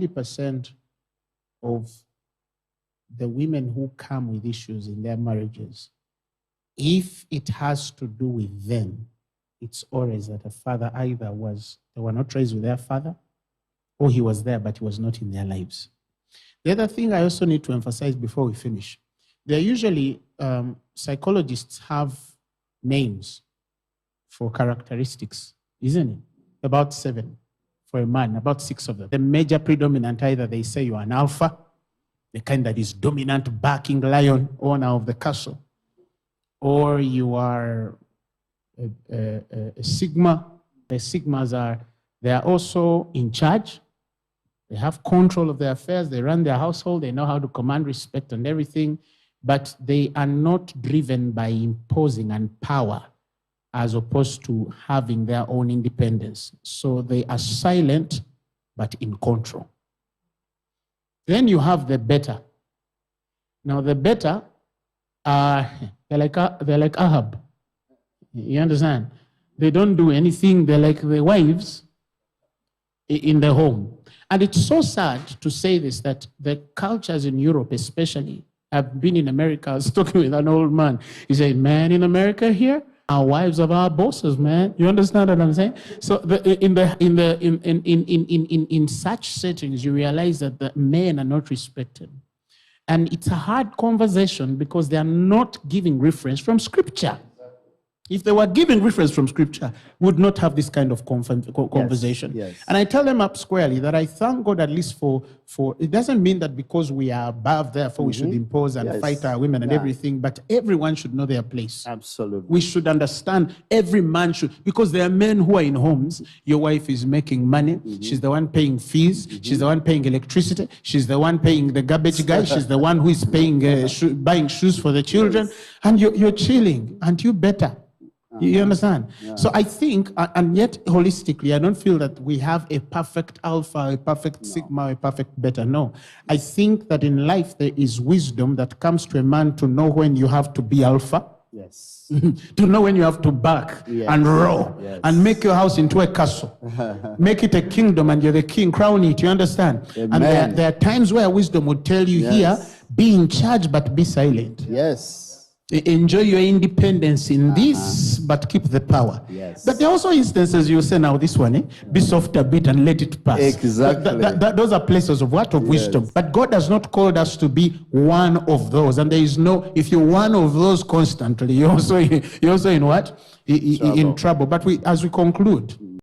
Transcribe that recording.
90% of the women who come with issues in their marriages, if it has to do with them, it's always that a father either they were not raised with their father, or he was there but he was not in their lives. The other thing I also need to emphasize before we finish, there usually, psychologists have names for characteristics, isn't it? About 7 for a man, about 6 of them. The major predominant, either they say you are an alpha, the kind that is dominant, barking lion, owner of the castle, or you are a sigma. The sigmas they are also in charge. They have control of their affairs. They run their household. They know how to command respect and everything, but they are not driven by imposing and power as opposed to having their own independence. So they are silent, but in control. Then you have the beta. Now the beta, they're like Ahab. You understand? They don't do anything. They're like the wives in the home. And it's so sad to say this, that the cultures in Europe especially, I've been in America, I was talking with an old man. He said, man, in America here, our wives are our bosses, man. You understand what I'm saying? So in such settings, you realize that the men are not respected. And it's a hard conversation because they are not giving reference from Scripture. If they were giving reference from Scripture, we would not have this kind of conversation. Yes. And I tell them up squarely that I thank God at least for it doesn't mean that because we are above, therefore we should impose and fight our women and everything, but everyone should know their place. Absolutely. We should understand, every man should, because there are men who are in homes, your wife is making money, she's the one paying fees, she's the one paying electricity, she's the one paying the garbage guy, she's the one who is paying, buying shoes for the children, and you're chilling, and you better. You understand? Yeah. So I think, and yet holistically, I don't feel that we have a perfect alpha, a perfect sigma, a perfect beta. No. I think that in life there is wisdom that comes to a man to know when you have to be alpha. Yes. To know when you have to bark and roar and make your house into a castle. Make it a kingdom and you're the king. Crown it. You understand? Amen. And there are times where wisdom would tell you here, be in charge but be silent. Yes. Enjoy your independence in this, but keep the power. Yes. But there are also instances you say, now this one, be soft a bit and let it pass. Exactly. Those are places of what? Of wisdom. But God has not called us to be one of those. And there is no, if you're one of those constantly, you're also in what? In trouble. But as we conclude,